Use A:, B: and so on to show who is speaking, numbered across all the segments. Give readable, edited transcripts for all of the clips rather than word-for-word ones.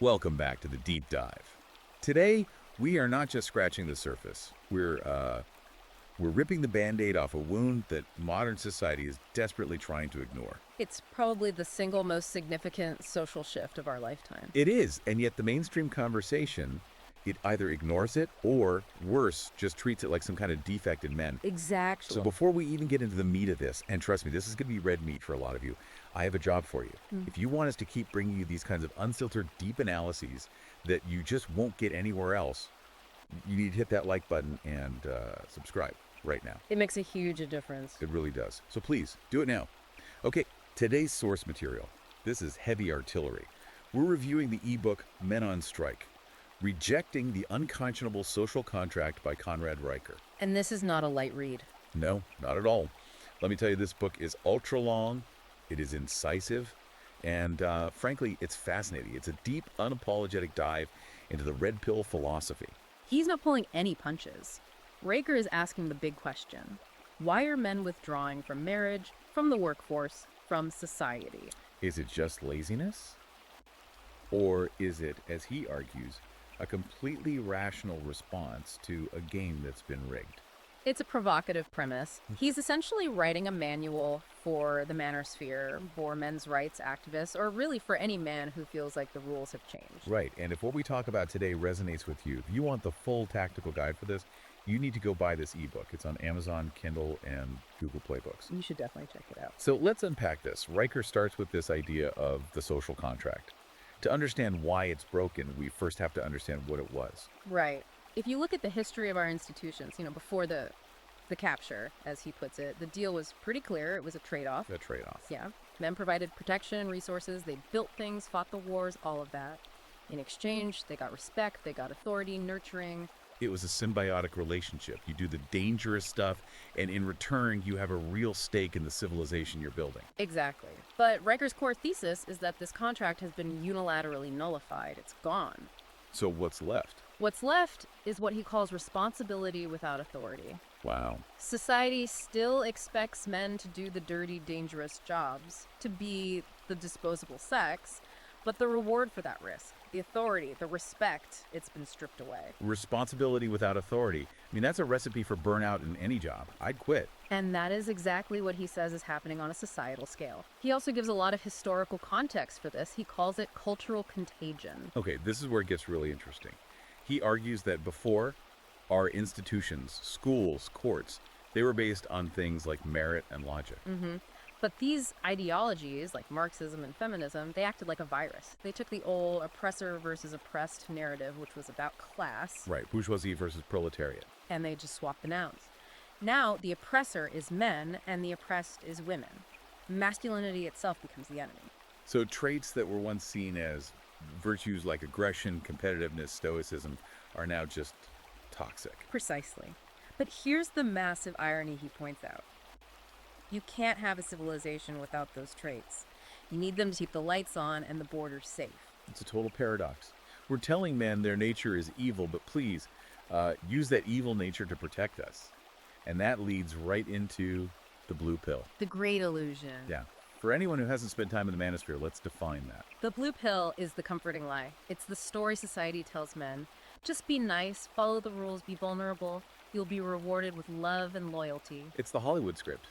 A: Welcome back to the deep dive. Today, we are not just scratching the surface. We're ripping the Band-Aid off a wound that modern society is desperately trying to ignore.
B: It's probably the single most significant social shift of our lifetime.
A: It is, and yet the mainstream conversation, it either ignores it or, worse, just treats it like some kind of defect in men.
B: Exactly.
A: So before we even get into the meat of this, and trust me, this is going to be red meat for a lot of you, I have a job for you. If you want us to keep bringing you these kinds of unfiltered, deep analyses that you just won't get anywhere else, you need to hit that like button and subscribe right now.
B: It makes a huge difference.
A: It really does. So please, do it now. Okay, today's source material. This is heavy artillery. We're reviewing the ebook Men on Strike, Rejecting the Unconscionable Social Contract by Conrad Riker.
B: And this is not a light read.
A: No, not at all. Let me tell you, this book is ultra long, it is incisive, and frankly, it's fascinating. It's a deep, unapologetic dive into the red pill philosophy.
B: He's not pulling any punches. Raker is asking the big question. Why are men withdrawing from marriage, from the workforce, from society?
A: Is it just laziness? Or is it, as he argues, a completely rational response to a game that's been rigged?
B: It's a provocative premise. He's essentially writing a manual for the manosphere, for men's rights activists, or really for any man who feels like the rules have changed.
A: Right, and if what we talk about today resonates with you, if you want the full tactical guide for this, you need to go buy this ebook. It's on Amazon, Kindle, and Google Play Books.
B: You should definitely check it out.
A: So let's unpack this. Riker starts with this idea of the social contract. To understand why it's broken, we first have to understand what it was.
B: Right. If you look at the history of our institutions, before the capture, as he puts it, the deal was pretty clear. It was a trade-off.
A: A trade-off.
B: Yeah. Men provided protection and resources. They built things, fought the wars, all of that. In exchange, they got respect, they got authority, nurturing.
A: It was a symbiotic relationship. You do the dangerous stuff, and in return, you have a real stake in the civilization you're building.
B: Exactly. But Riker's core thesis is that this contract has been unilaterally nullified. It's gone.
A: So what's left?
B: What's left is what he calls responsibility without authority.
A: Wow.
B: Society still expects men to do the dirty, dangerous jobs, to be the disposable sex, but the reward for that risk, the authority, the respect, it's been stripped away.
A: Responsibility without authority. I mean, that's a recipe for burnout in any job. I'd quit.
B: And that is exactly what he says is happening on a societal scale. He also gives a lot of historical context for this. He calls it cultural contagion.
A: Okay, this is where it gets really interesting. He argues that before, our institutions, schools, courts, they were based on things like merit and logic.
B: But these ideologies, like Marxism and feminism, they acted like a virus. They took the old oppressor versus oppressed narrative, which was about class.
A: Right, bourgeoisie versus proletariat.
B: And they just swapped the nouns. Now, the oppressor is men, and the oppressed is women. Masculinity itself becomes the enemy.
A: So traits that were once seen as virtues like aggression, competitiveness, stoicism are now just toxic.
B: Precisely. But here's the massive irony he points out. You can't have a civilization without those traits. You need them to keep the lights on and the borders safe.
A: It's a total paradox. We're telling men their nature is evil, but please, use that evil nature to protect us. And that leads right into the blue pill.
B: The great illusion.
A: Yeah. For anyone who hasn't spent time in the manosphere, let's define that.
B: The blue pill is the comforting lie. It's the story society tells men. Just be nice, follow the rules, be vulnerable. You'll be rewarded with love and loyalty.
A: It's the Hollywood script.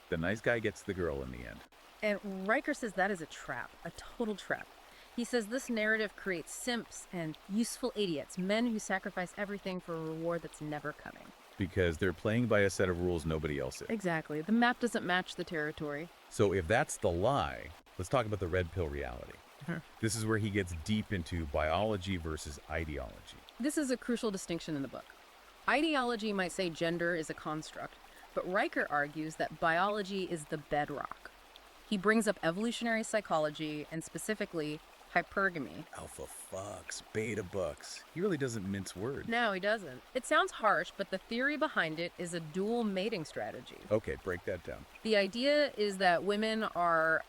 A: The nice guy gets the girl in the end.
B: And Riker says that is a trap, a total trap. He says this narrative creates simps and useful idiots, men who sacrifice everything for a reward that's never coming.
A: Because they're playing by a set of rules nobody else is.
B: Exactly. The map doesn't match the territory.
A: So if that's the lie, let's talk about the red pill reality. This is where he gets deep into biology versus ideology.
B: This is a crucial distinction in the book. Ideology might say gender is a construct, but Riker argues that biology is the bedrock. He brings up evolutionary psychology and specifically hypergamy.
A: Alpha fucks, beta bucks. He really doesn't mince words.
B: No, he doesn't. It sounds harsh, but the theory behind it is a dual mating strategy.
A: Okay, break that down.
B: The idea is that women are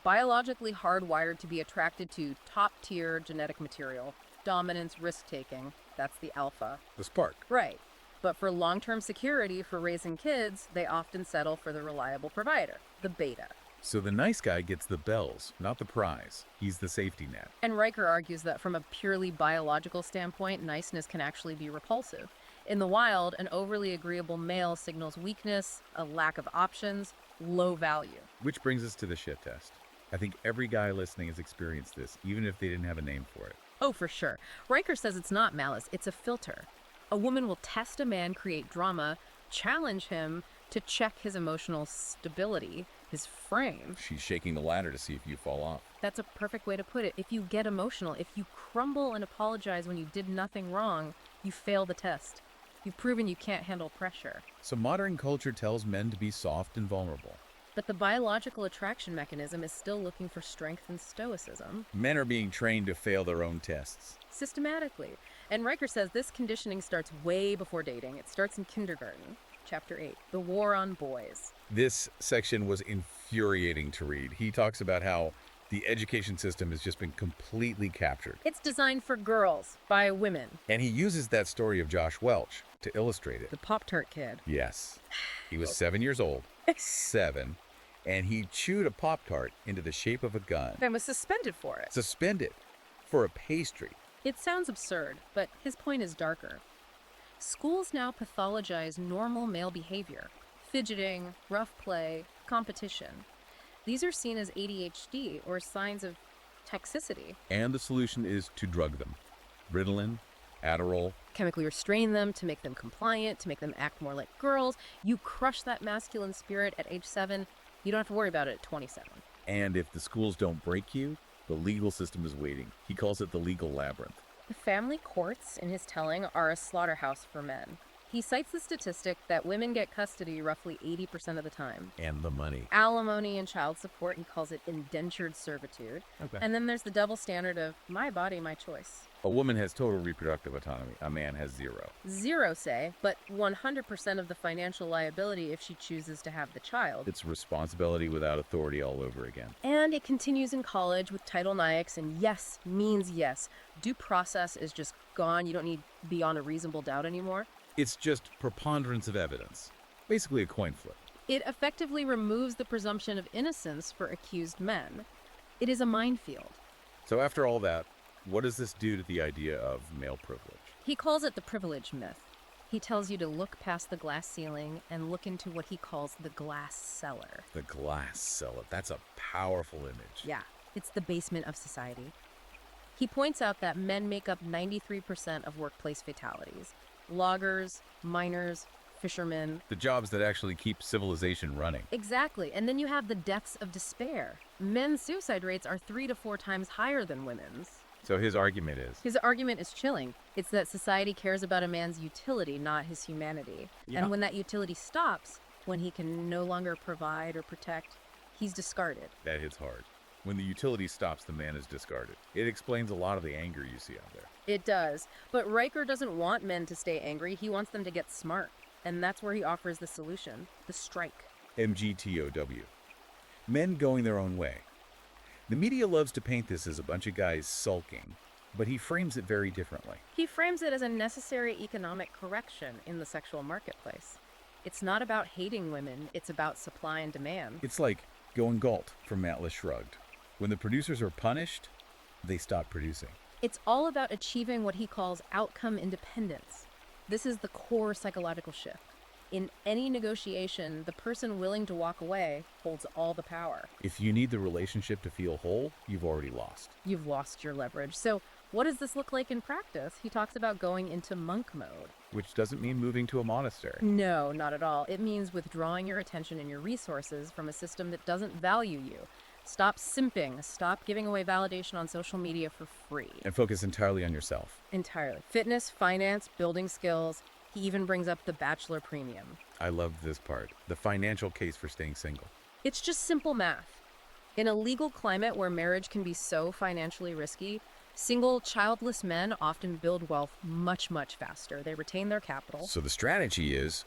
B: biologically hardwired to be attracted to top-tier genetic material, dominance, risk-taking. That's the alpha.
A: The spark.
B: Right. But for long-term security, for raising kids, they often settle for the reliable provider, the beta.
A: So the nice guy gets the bells, not the prize. He's the safety net.
B: And Riker argues that from a purely biological standpoint, niceness can actually be repulsive. In the wild, an overly agreeable male signals weakness, a lack of options, low value.
A: Which brings us to the shit test. I think every guy listening has experienced this, even if they didn't have a name for it.
B: Oh, for sure. Riker says it's not malice, it's a filter. A woman will test a man, create drama, challenge him to check his emotional stability, his frame.
A: She's shaking the ladder to see if you fall off.
B: That's a perfect way to put it. If you get emotional, if you crumble and apologize when you did nothing wrong, you fail the test. You've proven you can't handle pressure.
A: So modern culture tells men to be soft and vulnerable.
B: But the biological attraction mechanism is still looking for strength and stoicism.
A: Men are being trained to fail their own tests.
B: Systematically. And Riker says this conditioning starts way before dating. It starts in kindergarten. Chapter 8, The War on Boys.
A: This section was infuriating to read. He talks about how the education system has just been completely captured.
B: It's designed for girls, by women.
A: And he uses that story of Josh Welch to illustrate it.
B: The Pop-Tart kid.
A: Yes. He was 7 years old. 7. And he chewed a Pop-Tart into the shape of a gun.
B: And was suspended for it.
A: Suspended for a pastry.
B: It sounds absurd, but his point is darker. Schools now pathologize normal male behavior. Fidgeting, rough play, competition. These are seen as ADHD or signs of toxicity.
A: And the solution is to drug them. Ritalin, Adderall.
B: Chemically restrain them to make them compliant, to make them act more like girls. You crush that masculine spirit at age 7, you don't have to worry about it at 27.
A: And if the schools don't break you, the legal system is waiting. He calls it the legal labyrinth.
B: The family courts, in his telling, are a slaughterhouse for men. He cites the statistic that women get custody roughly 80% of the time.
A: And the money.
B: Alimony and child support, he calls it indentured servitude.
A: Okay.
B: And then there's the double standard of my body, my choice.
A: A woman has total reproductive autonomy. A man has 0.
B: 0, say, but 100% of the financial liability if she chooses to have the child.
A: It's responsibility without authority all over again.
B: And it continues in college with title naics, and yes means yes. Due process is just gone. You don't need beyond a reasonable doubt anymore.
A: It's just preponderance of evidence. Basically a coin flip.
B: It effectively removes the presumption of innocence for accused men. It is a minefield.
A: So after all that, what does this do to the idea of male privilege?
B: He calls it the privilege myth. He tells you to look past the glass ceiling and look into what he calls the glass cellar.
A: The glass cellar. That's a powerful image.
B: Yeah, it's the basement of society. He points out that men make up 93% of workplace fatalities. Loggers, miners, fishermen.
A: The jobs that actually keep civilization running.
B: Exactly. And then you have the deaths of despair. Men's suicide rates are 3 to 4 times higher than women's.
A: So his argument is?
B: His argument is chilling. It's that society cares about a man's utility, not his humanity.
A: Yeah.
B: And when that utility stops, when he can no longer provide or protect, he's discarded.
A: That hits hard. When the utility stops, the man is discarded. It explains a lot of the anger you see out there.
B: It does. But Riker doesn't want men to stay angry. He wants them to get smart. And that's where he offers the solution, the strike.
A: MGTOW. Men going their own way. The media loves to paint this as a bunch of guys sulking, but he frames it very differently.
B: He frames it as a necessary economic correction in the sexual marketplace. It's not about hating women, it's about supply and demand.
A: It's like going Galt from Atlas Shrugged. When the producers are punished, they stop producing.
B: It's all about achieving what he calls outcome independence. This is the core psychological shift. In any negotiation, the person willing to walk away holds all the power.
A: If you need the relationship to feel whole, you've already lost.
B: You've lost your leverage. So what does this look like in practice? He talks about going into monk mode.
A: Which doesn't mean moving to a monastery.
B: No, not at all. It means withdrawing your attention and your resources from a system that doesn't value you. Stop simping. Stop giving away validation on social media for free.
A: And focus entirely on yourself.
B: Entirely. Fitness, finance, building skills. He even brings up the bachelor premium.
A: I love this part. The financial case for staying single.
B: It's just simple math. In a legal climate where marriage can be so financially risky, single, childless men often build wealth much, much faster. They retain their capital.
A: So the strategy is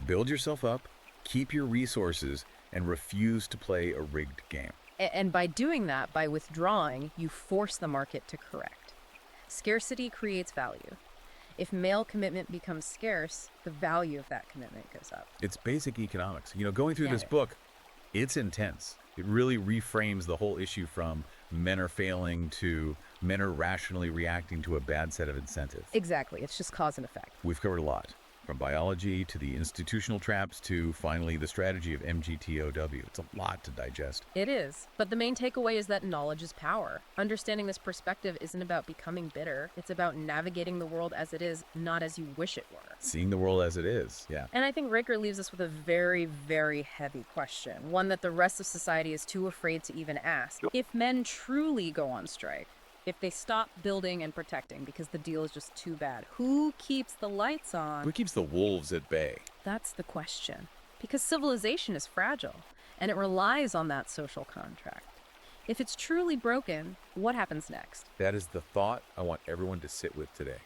A: build yourself up, keep your resources, and refuse to play a rigged game.
B: And by doing that, by withdrawing, you force the market to correct. Scarcity creates value. If male commitment becomes scarce, the value of that commitment goes up.
A: It's basic economics. You know, going through
B: Yeah.
A: this book, it's intense. It really reframes the whole issue from men are failing to men are rationally reacting to a bad set of incentives.
B: Exactly. It's just cause and effect.
A: We've covered a lot, from biology to the institutional traps to finally the strategy of MGTOW. It's a lot to digest.
B: It is. But the main takeaway is that knowledge is power. Understanding this perspective isn't about becoming bitter. It's about navigating the world as it is, not as you wish it were.
A: Seeing the world as it is, yeah.
B: And I think Riker leaves us with a very, very heavy question, one that the rest of society is too afraid to even ask. If men truly go on strike, if they stop building and protecting because the deal is just too bad, who keeps the lights on?
A: Who keeps the wolves at bay?
B: That's the question. Because civilization is fragile, and it relies on that social contract. If it's truly broken, what happens next?
A: That is the thought I want everyone to sit with today.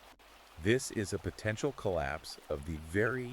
A: This is a potential collapse of the very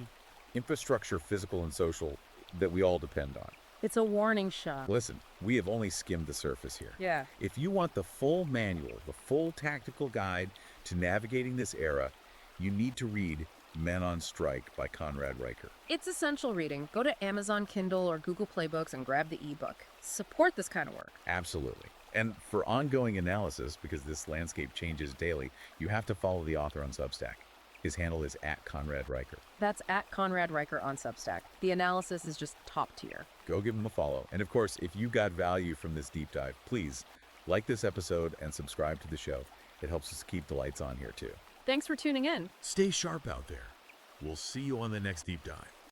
A: infrastructure, physical and social, that we all depend on.
B: It's a warning shot.
A: Listen, we have only skimmed the surface here.
B: Yeah.
A: If you want the full manual, the full tactical guide to navigating this era, you need to read Men on Strike by Conrad Riker.
B: It's essential reading. Go to Amazon Kindle or Google Play Books and grab the ebook. Support this kind of work.
A: Absolutely. And for ongoing analysis, because this landscape changes daily, you have to follow the author on Substack. His handle is @ConradRiker.
B: That's @ConradRiker on Substack. The analysis is just top tier.
A: Go give him a follow. And of course, if you got value from this deep dive, please like this episode and subscribe to the show. It helps us keep the lights on here too.
B: Thanks for tuning in.
C: Stay sharp out there. We'll see you on the next deep dive.